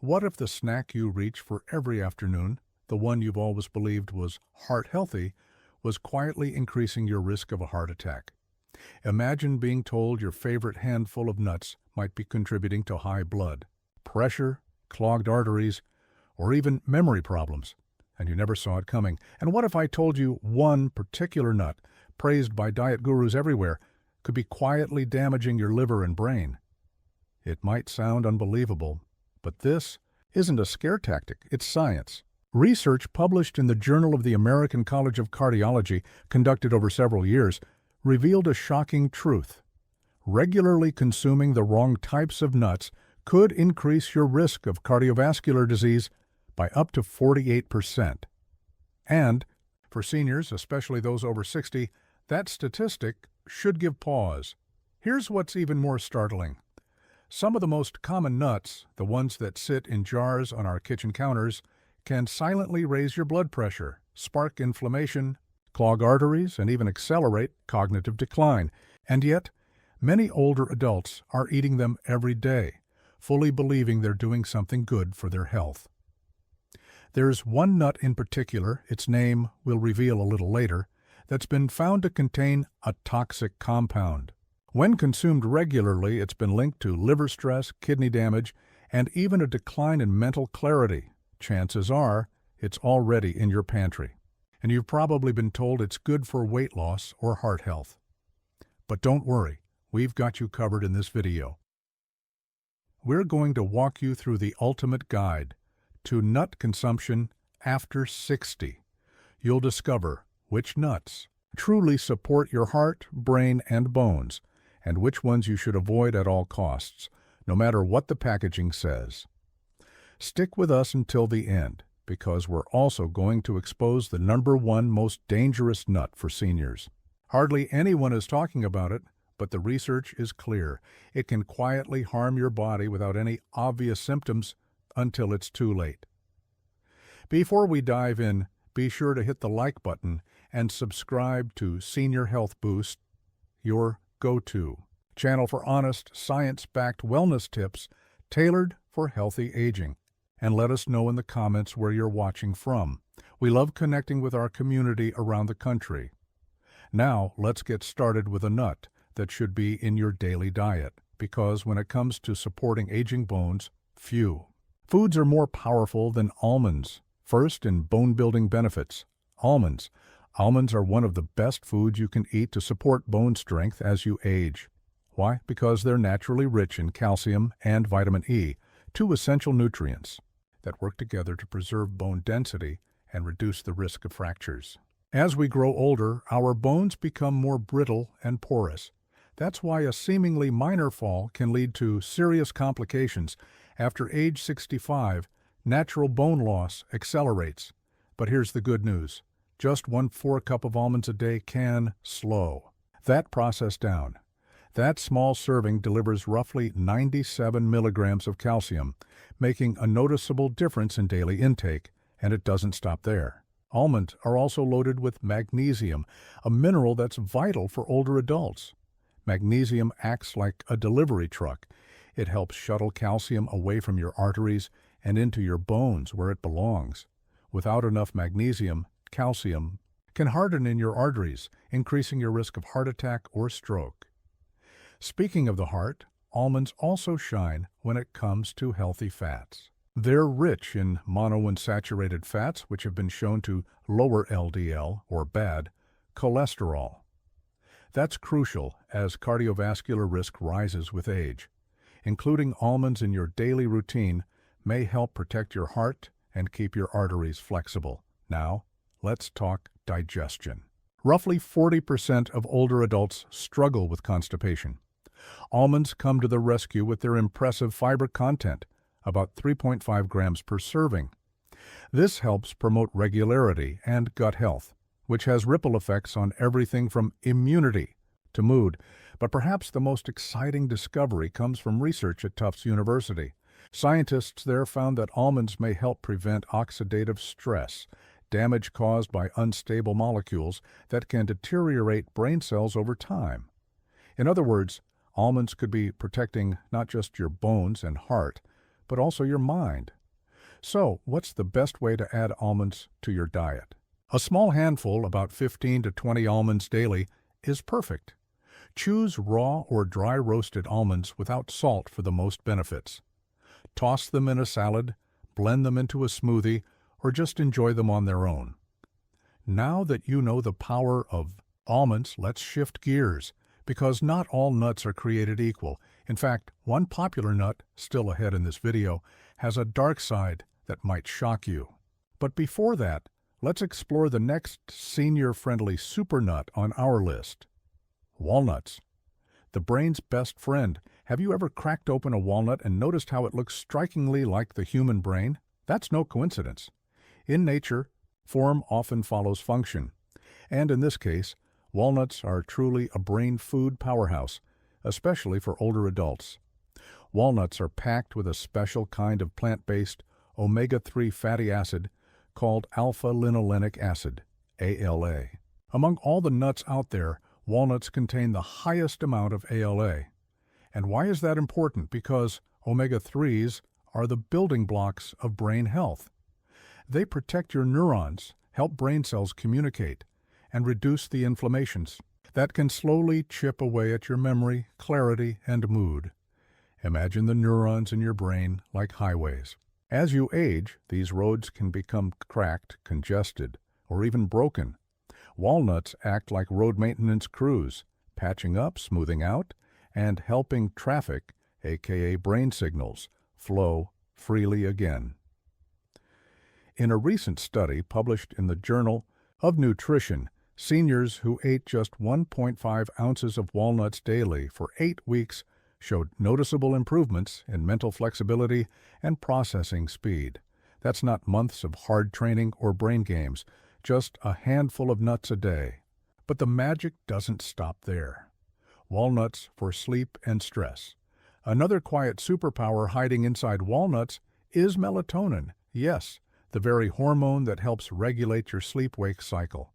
What if the snack you reach for every afternoon, the one you've always believed was heart-healthy, was quietly increasing your risk of a heart attack? Imagine being told your favorite handful of nuts might be contributing to high blood pressure, clogged arteries, or even memory problems, and you never saw it coming. And what if I told you one particular nut, praised by diet gurus everywhere, could be quietly damaging your liver and brain? It might sound unbelievable, but this isn't a scare tactic, it's science. Research published in the Journal of the American College of Cardiology, conducted over several years, revealed a shocking truth. Regularly consuming the wrong types of nuts could increase your risk of cardiovascular disease by up to 48%. And for seniors, especially those over 60, that statistic should give pause. Here's what's even more startling. Some of the most common nuts, the ones that sit in jars on our kitchen counters, can silently raise your blood pressure, spark inflammation, clog arteries, and even accelerate cognitive decline. And yet, many older adults are eating them every day, fully believing they're doing something good for their health. There's one nut in particular, its name we'll reveal a little later, that's been found to contain a toxic compound. When consumed regularly, it's been linked to liver stress, kidney damage, and even a decline in mental clarity. Chances are it's already in your pantry, and you've probably been told it's good for weight loss or heart health. But don't worry, we've got you covered in this video. We're going to walk you through the ultimate guide to nut consumption after 60. You'll discover which nuts truly support your heart, brain, and bones, and which ones you should avoid at all costs, no matter what the packaging says. Stick with us until the end, because we're also going to expose the #1 most dangerous nut for seniors. Hardly anyone is talking about it, but the research is clear. It can quietly harm your body without any obvious symptoms until it's too late. Before we dive in, be sure to hit the like button and subscribe to Senior Health Boost, your go-to channel for honest, science-backed wellness tips tailored for healthy aging. And let us know in the comments where you're watching from. We love connecting with our community around the country. Now, let's get started with a nut that should be in your daily diet, because when it comes to supporting aging bones, few foods are more powerful than almonds. First, in bone-building benefits, almonds. Almonds are one of the best foods you can eat to support bone strength as you age. Why? Because they're naturally rich in calcium and vitamin E, two essential nutrients that work together to preserve bone density and reduce the risk of fractures. As we grow older, our bones become more brittle and porous. That's why a seemingly minor fall can lead to serious complications. After age 65, natural bone loss accelerates. But here's the good news. Just 1/4 cup of almonds a day can slow that process down. That small serving delivers roughly 97 milligrams of calcium, making a noticeable difference in daily intake, and it doesn't stop there. Almonds are also loaded with magnesium, a mineral that's vital for older adults. Magnesium acts like a delivery truck. It helps shuttle calcium away from your arteries and into your bones where it belongs. Without enough magnesium, calcium can harden in your arteries, increasing your risk of heart attack or stroke. Speaking of the heart, almonds also shine when it comes to healthy fats. They're rich in monounsaturated fats, which have been shown to lower LDL, or bad, cholesterol. That's crucial as cardiovascular risk rises with age. Including almonds in your daily routine may help protect your heart and keep your arteries flexible. Now, let's talk digestion. Roughly 40% of older adults struggle with constipation. Almonds come to the rescue with their impressive fiber content, about 3.5 grams per serving. This helps promote regularity and gut health, which has ripple effects on everything from immunity to mood. But perhaps the most exciting discovery comes from research at Tufts University. Scientists there found that almonds may help prevent oxidative stress, damage caused by unstable molecules that can deteriorate brain cells over time. In other words, almonds could be protecting not just your bones and heart, but also your mind, So, what's the best way to add almonds to your diet? A small handful, about 15 to 20 almonds daily, is perfect. Choose raw or dry roasted almonds without salt for the most benefits. Toss them in a salad, blend them into a smoothie, or just enjoy them on their own. Now that you know the power of almonds, let's shift gears, because not all nuts are created equal. In fact, one popular nut, still ahead in this video, has a dark side that might shock you. But before that, let's explore the next senior-friendly super nut on our list. Walnuts. The brain's best friend. Have you ever cracked open a walnut and noticed how it looks strikingly like the human brain? That's no coincidence. In nature, form often follows function. And in this case, walnuts are truly a brain food powerhouse, especially for older adults. Walnuts are packed with a special kind of plant-based omega-3 fatty acid called alpha-linolenic acid, ALA. Among all the nuts out there, walnuts contain the highest amount of ALA. And why is that important? Because omega-3s are the building blocks of brain health. They protect your neurons, help brain cells communicate, and reduce the inflammations that can slowly chip away at your memory, clarity, and mood. Imagine the neurons in your brain like highways. As you age, these roads can become cracked, congested, or even broken. Walnuts act like road maintenance crews, patching up, smoothing out, and helping traffic, aka brain signals, flow freely again. In a recent study published in the Journal of Nutrition, seniors who ate just 1.5 ounces of walnuts daily for 8 weeks showed noticeable improvements in mental flexibility and processing speed. That's not months of hard training or brain games, just a handful of nuts a day. But the magic doesn't stop there. Walnuts for sleep and stress. Another quiet superpower hiding inside walnuts is melatonin. Yes, the very hormone that helps regulate your sleep-wake cycle.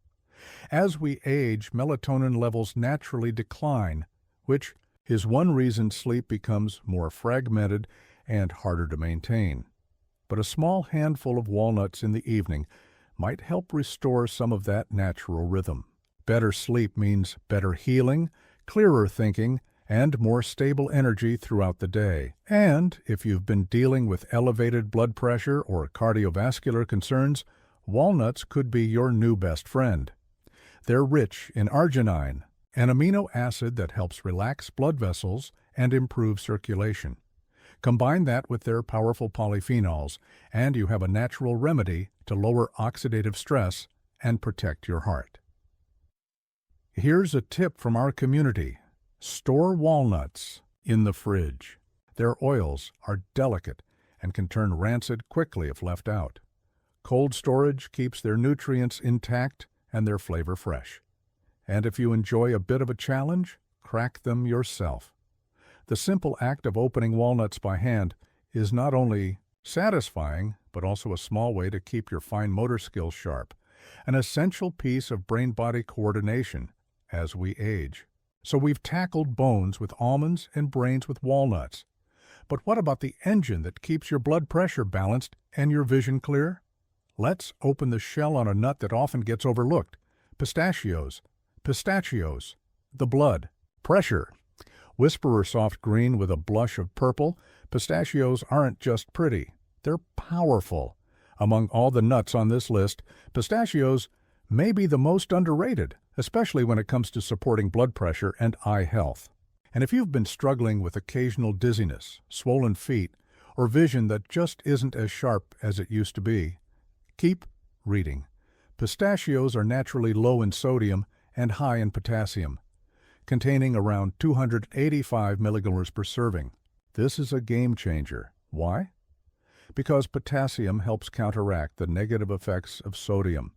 As we age, melatonin levels naturally decline, which is one reason sleep becomes more fragmented and harder to maintain. But a small handful of walnuts in the evening might help restore some of that natural rhythm. Better sleep means better healing, clearer thinking, and more stable energy throughout the day. And if you've been dealing with elevated blood pressure or cardiovascular concerns, walnuts could be your new best friend. They're rich in arginine, an amino acid that helps relax blood vessels and improve circulation. Combine that with their powerful polyphenols, and you have a natural remedy to lower oxidative stress and protect your heart. Here's a tip from our community. Store walnuts in the fridge. Their oils are delicate and can turn rancid quickly if left out. Cold storage keeps their nutrients intact and their flavor fresh. And if you enjoy a bit of a challenge, crack them yourself. The simple act of opening walnuts by hand is not only satisfying, but also a small way to keep your fine motor skills sharp, an essential piece of brain-body coordination as we age. So we've tackled bones with almonds and brains with walnuts. But what about the engine that keeps your blood pressure balanced and your vision clear? Let's open the shell on a nut that often gets overlooked. Pistachios. Pistachios. The blood pressure. Whisperer soft green with a blush of purple, pistachios aren't just pretty, they're powerful. Among all the nuts on this list, pistachios may be the most underrated, especially when it comes to supporting blood pressure and eye health. And if you've been struggling with occasional dizziness, swollen feet, or vision that just isn't as sharp as it used to be, keep reading. Pistachios are naturally low in sodium and high in potassium, containing around 285 milligrams per serving. This is a game changer. Why? Because potassium helps counteract the negative effects of sodium.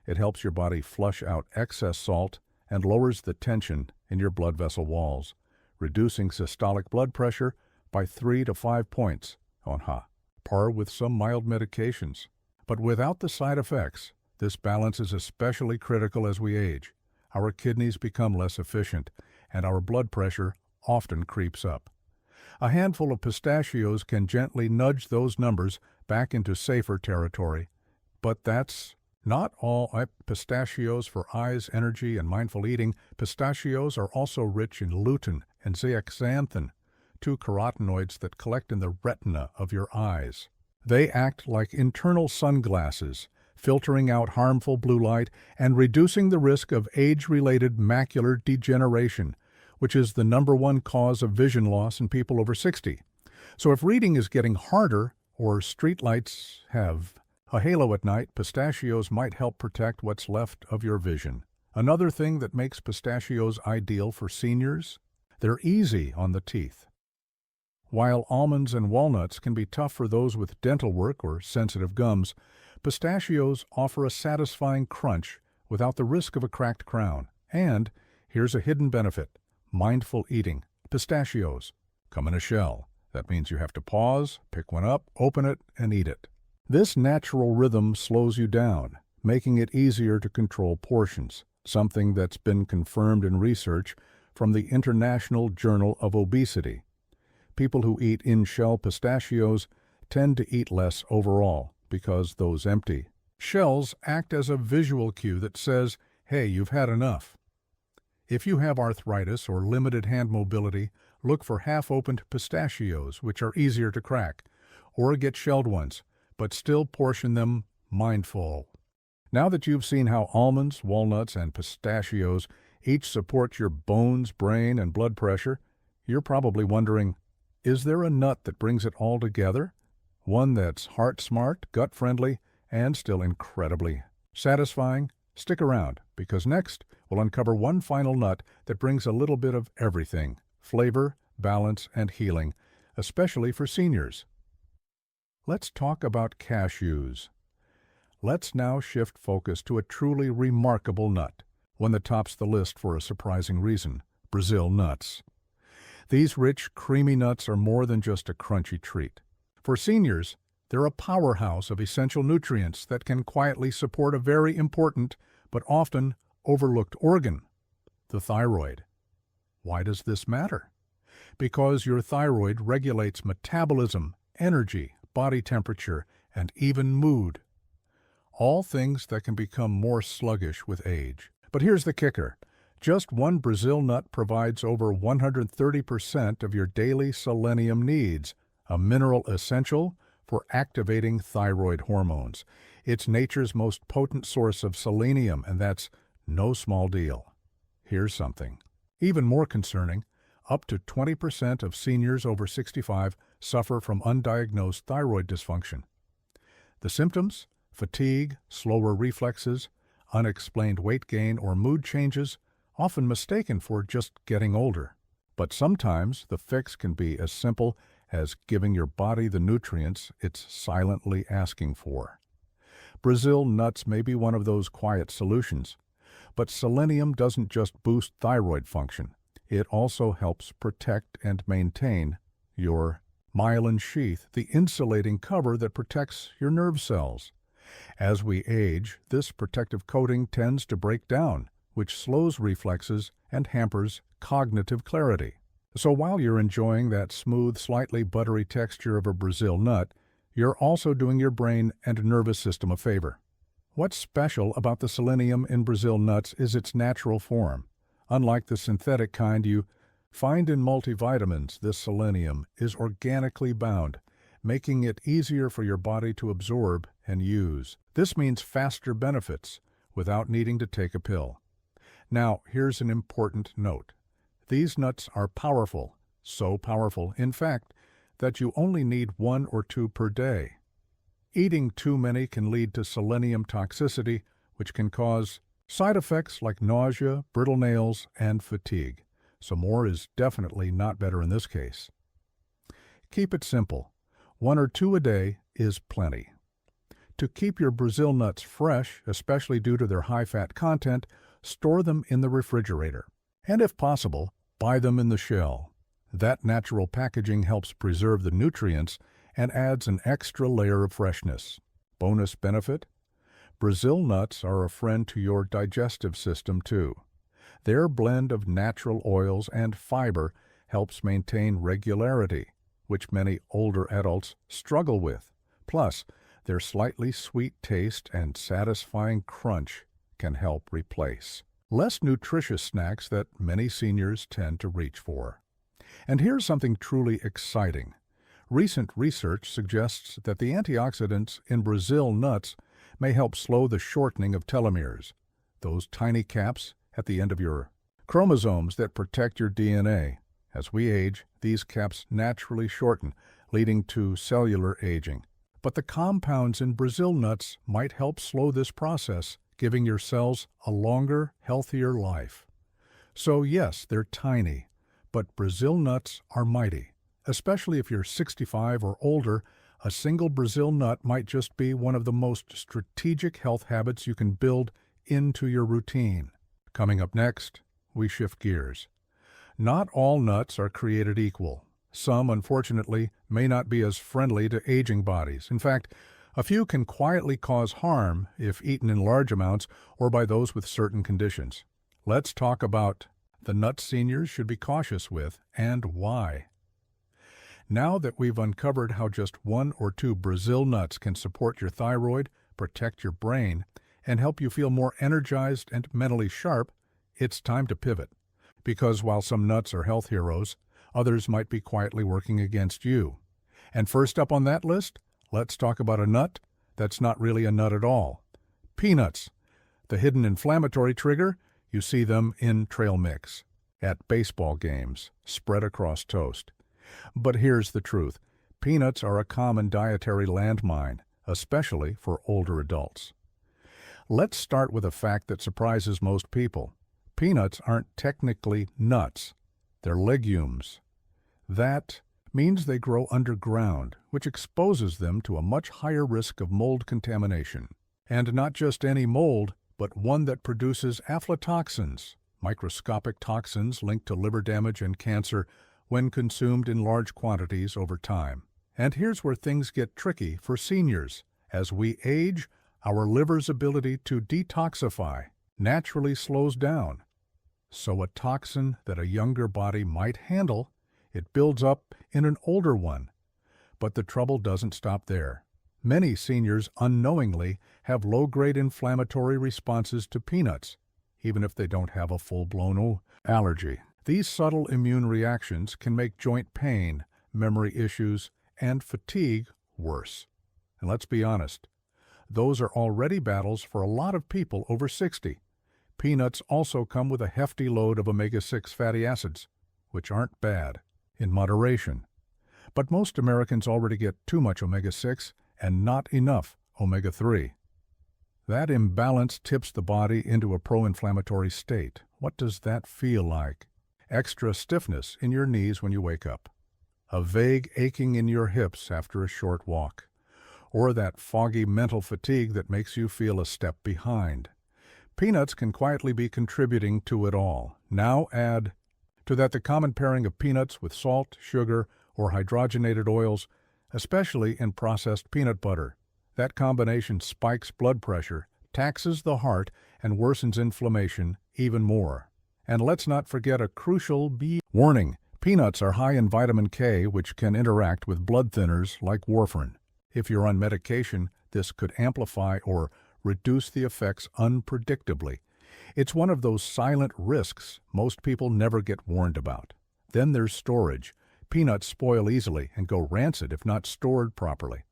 It helps your body flush out excess salt and lowers the tension in your blood vessel walls, reducing systolic blood pressure by 3 to 5 points on par with some mild medications. But without the side effects, this balance is especially critical as we age. Our kidneys become less efficient, and our blood pressure often creeps up. A handful of pistachios can gently nudge those numbers back into safer territory. But that's not all pistachios for eyes, energy, and mindful eating. Pistachios are also rich in lutein and zeaxanthin, two carotenoids that collect in the retina of your eyes. They act like internal sunglasses, filtering out harmful blue light and reducing the risk of age-related macular degeneration, which is the #1 cause of vision loss in people over 60. So if reading is getting harder or streetlights have a halo at night, pistachios might help protect what's left of your vision. Another thing that makes pistachios ideal for seniors, they're easy on the teeth. While almonds and walnuts can be tough for those with dental work or sensitive gums, pistachios offer a satisfying crunch without the risk of a cracked crown. And here's a hidden benefit: mindful eating. Pistachios come in a shell. That means you have to pause, pick one up, open it, and eat it. This natural rhythm slows you down, making it easier to control portions, something that's been confirmed in research from the International Journal of Obesity. People who eat in-shell pistachios tend to eat less overall because those empty shells act as a visual cue that says, hey, you've had enough. If you have arthritis or limited hand mobility, look for half-opened pistachios, which are easier to crack, or get shelled ones, but still portion them mindful. Now that you've seen how almonds, walnuts, and pistachios each support your bones, brain, and blood pressure, you're probably wondering, is there a nut that brings it all together? One that's heart-smart, gut-friendly, and still incredibly satisfying? Stick around, because next we'll uncover one final nut that brings a little bit of everything: flavor, balance, and healing, especially for seniors. Let's talk about cashews. Let's now shift focus to a truly remarkable nut, one that tops the list for a surprising reason: Brazil nuts. These rich, creamy nuts are more than just a crunchy treat. For seniors, they're a powerhouse of essential nutrients that can quietly support a very important but often overlooked organ: the thyroid. Why does this matter? Because your thyroid regulates metabolism, energy, body temperature, and even mood. All things that can become more sluggish with age. But here's the kicker. Just one Brazil nut provides over 130% of your daily selenium needs, a mineral essential for activating thyroid hormones. It's nature's most potent source of selenium, and that's no small deal. Here's something even more concerning. Up to 20% of seniors over 65 suffer from undiagnosed thyroid dysfunction. The symptoms: fatigue, slower reflexes, unexplained weight gain, or mood changes, often mistaken for just getting older. But sometimes the fix can be as simple as giving your body the nutrients it's silently asking for. Brazil nuts may be one of those quiet solutions, but selenium doesn't just boost thyroid function. It also helps protect and maintain your myelin sheath, the insulating cover that protects your nerve cells. As we age, this protective coating tends to break down, which slows reflexes and hampers cognitive clarity. So while you're enjoying that smooth, slightly buttery texture of a Brazil nut, you're also doing your brain and nervous system a favor. What's special about the selenium in Brazil nuts is its natural form. Unlike the synthetic kind you find in multivitamins, this selenium is organically bound, making it easier for your body to absorb and use. This means faster benefits without needing to take a pill. Now, here's an important note. These nuts are powerful, so powerful, in fact, that you only need 1 or 2 per day. Eating too many can lead to selenium toxicity, which can cause side effects like nausea, brittle nails, and fatigue. So more is definitely not better in this case. Keep it simple. 1 or 2 a day is plenty. To keep your Brazil nuts fresh, especially due to their high-fat content, store them in the refrigerator. And if possible, buy them in the shell. That natural packaging helps preserve the nutrients and adds an extra layer of freshness. Bonus benefit: Brazil nuts are a friend to your digestive system too. Their blend of natural oils and fiber helps maintain regularity, which many older adults struggle with. Plus, their slightly sweet taste and satisfying crunch can help replace less nutritious snacks that many seniors tend to reach for. And here's something truly exciting. Recent research suggests that the antioxidants in Brazil nuts may help slow the shortening of telomeres, those tiny caps at the end of your chromosomes that protect your DNA. As we age, these caps naturally shorten, leading to cellular aging. But the compounds in Brazil nuts might help slow this process, giving your cells a longer, healthier life. So yes, they're tiny, but Brazil nuts are mighty. Especially if you're 65 or older, a single Brazil nut might just be one of the most strategic health habits you can build into your routine. Coming up next, we shift gears. Not all nuts are created equal. Some, unfortunately, may not be as friendly to aging bodies. In fact, a few can quietly cause harm if eaten in large amounts or by those with certain conditions. Let's talk about the nuts seniors should be cautious with and why. Now that we've uncovered how just 1 or 2 Brazil nuts can support your thyroid, protect your brain, and help you feel more energized and mentally sharp, it's time to pivot. Because while some nuts are health heroes, others might be quietly working against you. And first up on that list, let's talk about a nut that's not really a nut at all. Peanuts. The hidden inflammatory trigger, you see them in trail mix, at baseball games, spread across toast. But here's the truth. Peanuts are a common dietary landmine, especially for older adults. Let's start with a fact that surprises most people. Peanuts aren't technically nuts. They're legumes. That means they grow underground, which exposes them to a much higher risk of mold contamination. And not just any mold, but one that produces aflatoxins, microscopic toxins linked to liver damage and cancer when consumed in large quantities over time. And here's where things get tricky for seniors. As we age, our liver's ability to detoxify naturally slows down. So a toxin that a younger body might handle, it builds up in an older one. But the trouble doesn't stop there. Many seniors unknowingly have low-grade inflammatory responses to peanuts, even if they don't have a full-blown allergy. These subtle immune reactions can make joint pain, memory issues, and fatigue worse. And let's be honest, those are already battles for a lot of people over 60. Peanuts also come with a hefty load of omega-6 fatty acids, which aren't bad, in moderation. But most Americans already get too much omega-6 and not enough omega-3. That imbalance tips the body into a pro-inflammatory state. What does that feel like? Extra stiffness in your knees when you wake up, a vague aching in your hips after a short walk, or that foggy mental fatigue that makes you feel a step behind. Peanuts can quietly be contributing to it all. Now add to that the common pairing of peanuts with salt, sugar, or hydrogenated oils, especially in processed peanut butter. That combination spikes blood pressure, taxes the heart, and worsens inflammation even more. And let's not forget a crucial warning. Peanuts are high in vitamin K, which can interact with blood thinners like warfarin. If you're on medication, this could amplify or reduce the effects unpredictably. It's one of those silent risks most people never get warned about. Then there's storage. Peanuts spoil easily and go rancid if not stored properly.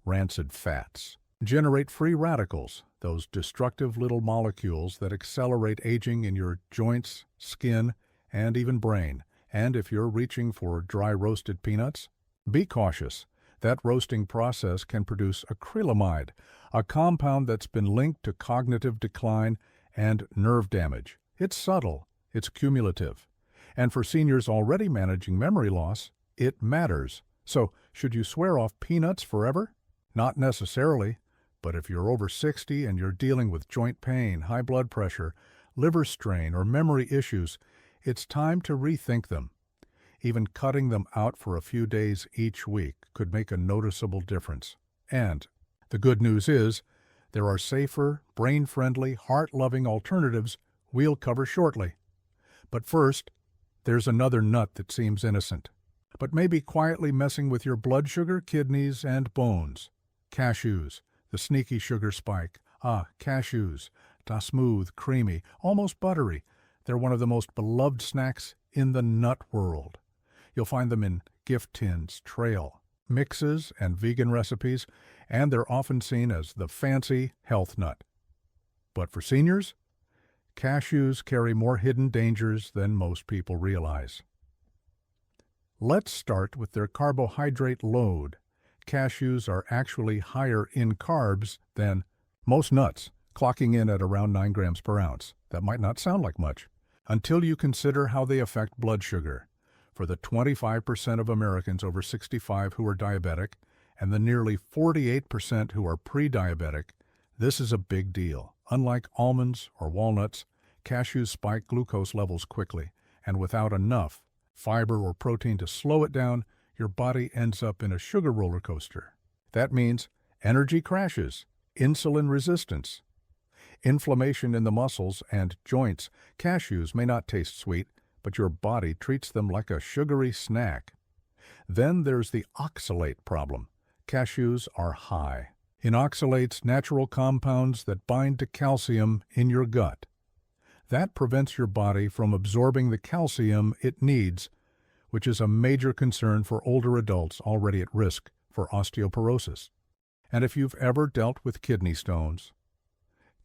Rancid fats generate free radicals, those destructive little molecules that accelerate aging in your joints, skin, and even brain. And if you're reaching for dry roasted peanuts, be cautious. That roasting process can produce acrylamide, a compound that's been linked to cognitive decline and nerve damage. It's subtle, it's cumulative. And for seniors already managing memory loss, it matters. So, should you swear off peanuts forever? Not necessarily, but if you're over 60 and you're dealing with joint pain, high blood pressure, liver strain, or memory issues, it's time to rethink them. Even cutting them out for a few days each week could make a noticeable difference. And the good news is, there are safer, brain-friendly, heart-loving alternatives we'll cover shortly. But first, There's another nut that seems innocent, but may be quietly messing with your blood sugar, kidneys, and bones. Cashews, the sneaky sugar spike. Cashews. Ta smooth, creamy, almost buttery. They're one of the most beloved snacks in the nut world. You'll find them in gift tins, trail mixes, and vegan recipes, and they're often seen as the fancy health nut. But for seniors, cashews carry more hidden dangers than most people realize. Let's start with their carbohydrate load. Cashews are actually higher in carbs than most nuts, clocking in at around 9 grams per ounce. That might not sound like much, until you consider how they affect blood sugar. For the 25% of Americans over 65 who are diabetic, and the nearly 48% who are pre-diabetic, this is a big deal. Unlike almonds or walnuts, cashews spike glucose levels quickly, and without enough fiber or protein to slow it down, your body ends up in a sugar roller coaster. That means energy crashes, insulin resistance, inflammation in the muscles and joints. Cashews may not taste sweet, but your body treats them like a sugary snack. Then there's the oxalate problem. Cashews are high in oxalates, natural compounds that bind to calcium in your gut. That prevents your body from absorbing the calcium it needs, which is a major concern for older adults already at risk for osteoporosis. And if you've ever dealt with kidney stones,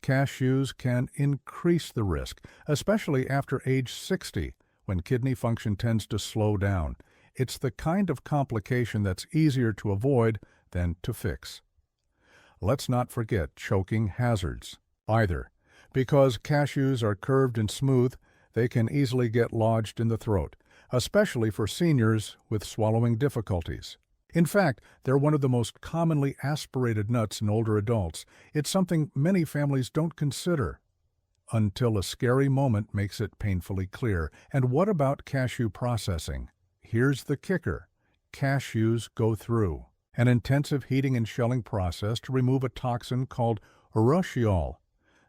cashews can increase the risk, especially after age 60, when kidney function tends to slow down. It's the kind of complication that's easier to avoid than to fix. Let's not forget choking hazards either. Because cashews are curved and smooth, they can easily get lodged in the throat, especially for seniors with swallowing difficulties. In fact, they're one of the most commonly aspirated nuts in older adults. It's something many families don't consider until a scary moment makes it painfully clear. And what about cashew processing? Here's the kicker. Cashews go through an intensive heating and shelling process to remove a toxin called urushiol,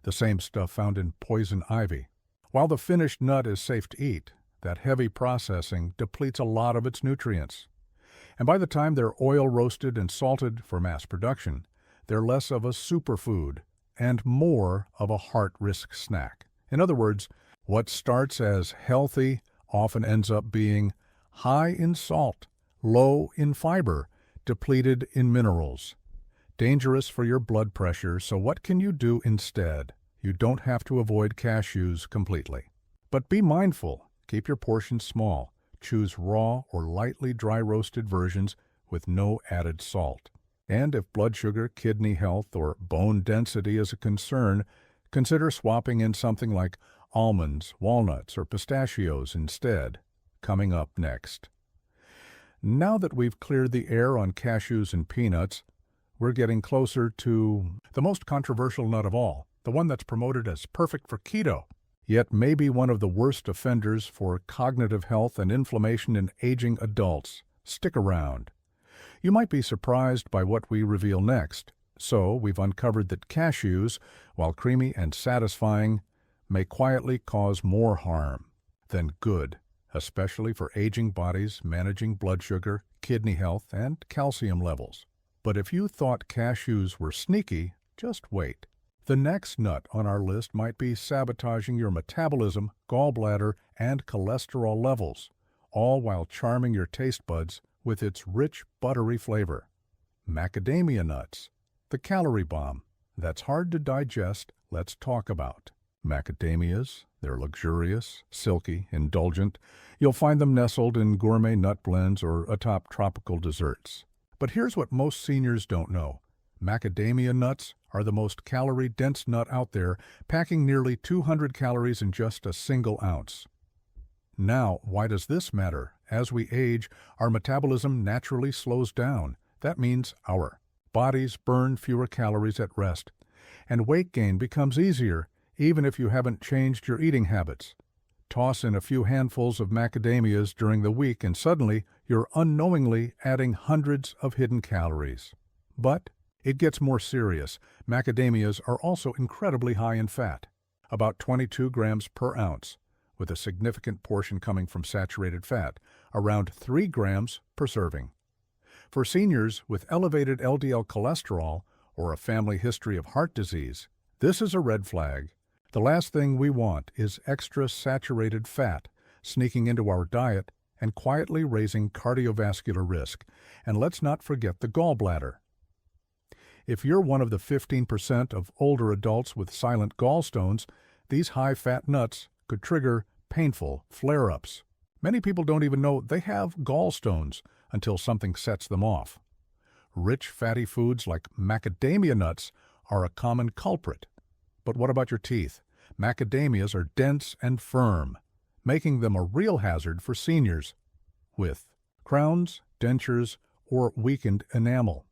the same stuff found in poison ivy. While the finished nut is safe to eat, that heavy processing depletes a lot of its nutrients. And by the time they're oil roasted and salted for mass production, they're less of a superfood and more of a heart risk snack. In other words, what starts as healthy often ends up being high in salt, low in fiber, depleted in minerals. Dangerous for your blood pressure, so what can you do instead? You don't have to avoid cashews completely. But be mindful. Keep your portions small. Choose raw or lightly dry roasted versions with no added salt. And if blood sugar, kidney health, or bone density is a concern, consider swapping in something like almonds, walnuts, or pistachios instead. Coming up next. Now that we've cleared the air on cashews and peanuts, we're getting closer to the most controversial nut of all, the one that's promoted as perfect for keto, yet may be one of the worst offenders for cognitive health and inflammation in aging adults. Stick around. You might be surprised by what we reveal next. So, we've uncovered that cashews, while creamy and satisfying, may quietly cause more harm than good, especially for aging bodies managing blood sugar, kidney health, and calcium levels. But if you thought cashews were sneaky, just wait. The next nut on our list might be sabotaging your metabolism, gallbladder, and cholesterol levels, all while charming your taste buds with its rich, buttery flavor. Macadamia nuts, the calorie bomb. That's hard to digest, let's talk about. Macadamias, they're luxurious, silky, indulgent. You'll find them nestled in gourmet nut blends or atop tropical desserts. But here's what most seniors don't know. Macadamia nuts are the most calorie-dense nut out there, packing nearly 200 calories in just a single ounce. Now, why does this matter? As we age, our metabolism naturally slows down. That means our bodies burn fewer calories at rest, and weight gain becomes easier, even if you haven't changed your eating habits. Toss in a few handfuls of macadamias during the week, and suddenly you're unknowingly adding hundreds of hidden calories. But it gets more serious. Macadamias are also incredibly high in fat, about 22 grams per ounce, with a significant portion coming from saturated fat, around 3 grams per serving. For seniors with elevated LDL cholesterol or a family history of heart disease, this is a red flag. The last thing we want is extra saturated fat sneaking into our diet and quietly raising cardiovascular risk. And let's not forget the gallbladder. If you're one of the 15% of older adults with silent gallstones, these high-fat nuts could trigger painful flare-ups. Many people don't even know they have gallstones until something sets them off. Rich fatty foods like macadamia nuts are a common culprit. But what about your teeth? Macadamias are dense and firm, making them a real hazard for seniors with crowns, dentures, or weakened enamel.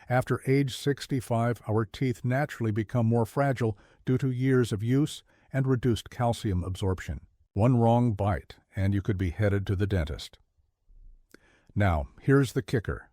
After age 65, our teeth naturally become more fragile due to years of use and reduced calcium absorption. One wrong bite, and you could be headed to the dentist. Now, here's the kicker.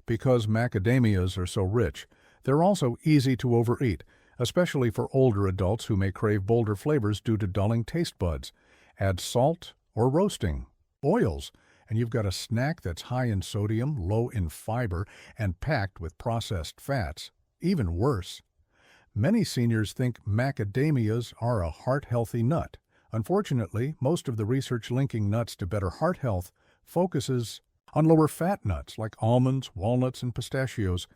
Because macadamias are so rich, they're also easy to overeat, especially for older adults who may crave bolder flavors due to dulling taste buds. Add salt or roasting, oils, and you've got a snack that's high in sodium, low in fiber, and packed with processed fats. Even worse. Many seniors think macadamias are a heart-healthy nut. Unfortunately, most of the research linking nuts to better heart health focuses on lower-fat nuts like almonds, walnuts, and pistachios,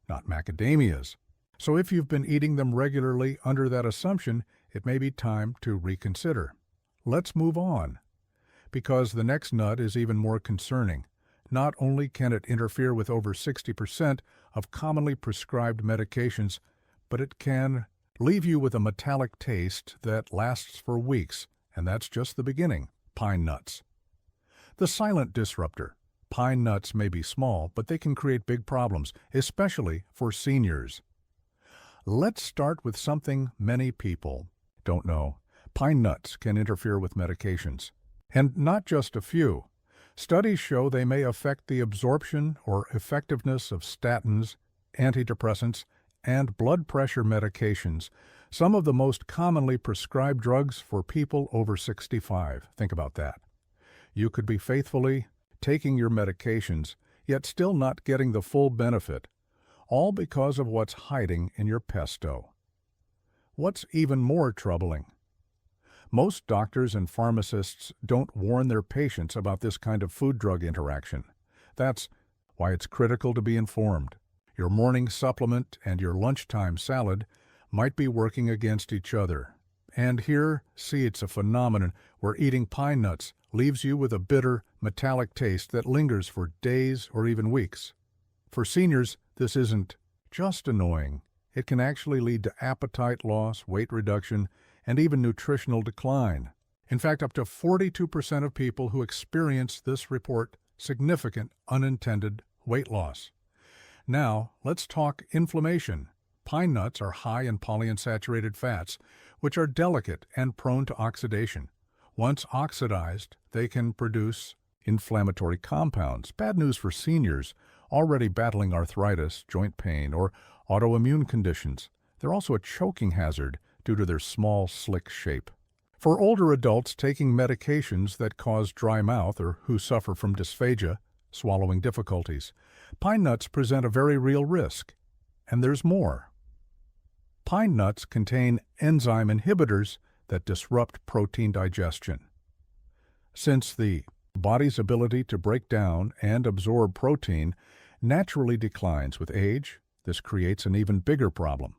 not macadamias. So if you've been eating them regularly under that assumption, it may be time to reconsider. Let's move on, because the next nut is even more concerning. Not only can it interfere with over 60% of commonly prescribed medications, but it can leave you with a metallic taste that lasts for weeks, and that's just the beginning. Pine nuts. The silent disruptor. Pine nuts may be small, but they can create big problems, especially for seniors. Let's start with something many people don't know. Pine nuts can interfere with medications. And not just a few. Studies show they may affect the absorption or effectiveness of statins, antidepressants, and blood pressure medications, some of the most commonly prescribed drugs for people over 65. Think about that. You could be faithfully taking your medications, yet still not getting the full benefit, all because of what's hiding in your pesto. What's even more troubling? Most doctors and pharmacists don't warn their patients about this kind of food-drug interaction. That's why it's critical to be informed. Your morning supplement and your lunchtime salad might be working against each other. And here, see, it's a phenomenon where eating pine nuts leaves you with a bitter, metallic taste that lingers for days or even weeks. For seniors, this isn't just annoying. It can actually lead to appetite loss, weight reduction, and even nutritional decline. In fact, up to 42% of people who experience this report significant unintended weight loss. Now, let's talk inflammation. Pine nuts are high in polyunsaturated fats, which are delicate and prone to oxidation. Once oxidized, they can produce inflammatory compounds. Bad news for seniors already battling arthritis, joint pain, or autoimmune conditions. They're also a choking hazard due to their small, slick shape. For older adults taking medications that cause dry mouth or who suffer from dysphagia, swallowing difficulties, pine nuts present a very real risk. And there's more. Pine nuts contain enzyme inhibitors that disrupt protein digestion. Since the body's ability to break down and absorb protein naturally declines with age, this creates an even bigger problem.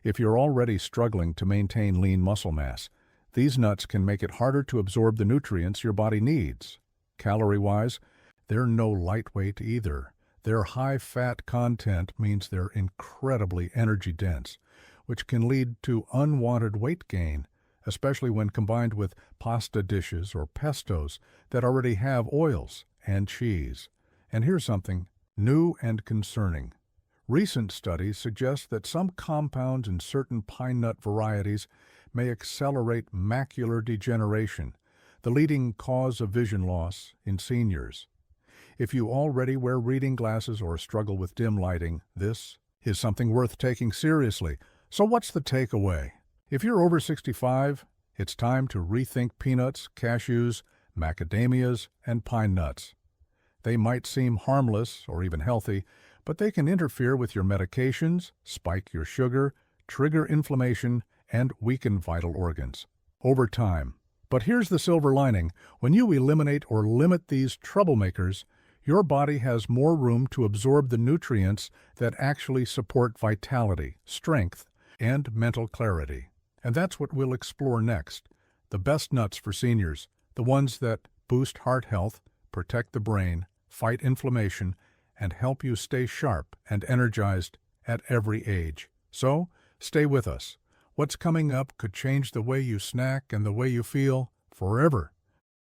If you're already struggling to maintain lean muscle mass, these nuts can make it harder to absorb the nutrients your body needs. Calorie-wise, they're no lightweight either. Their high-fat content means they're incredibly energy-dense, which can lead to unwanted weight gain, especially when combined with pasta dishes or pestos that already have oils and cheese. And here's something new and concerning. Recent studies suggest that some compounds in certain pine nut varieties may accelerate macular degeneration, the leading cause of vision loss in seniors. If you already wear reading glasses or struggle with dim lighting, this is something worth taking seriously. So what's the takeaway? If you're over 65, It's time to rethink peanuts, cashews, macadamias, and pine nuts. They might seem harmless or even healthy, but they can interfere with your medications, spike your sugar, trigger inflammation, and weaken vital organs over time. But here's the silver lining. When you eliminate or limit these troublemakers, your body has more room to absorb the nutrients that actually support vitality, strength, and mental clarity. And that's what we'll explore next. The best nuts for seniors, the ones that boost heart health, protect the brain, fight inflammation, and help you stay sharp and energized at every age. So, stay with us. What's coming up could change the way you snack and the way you feel forever.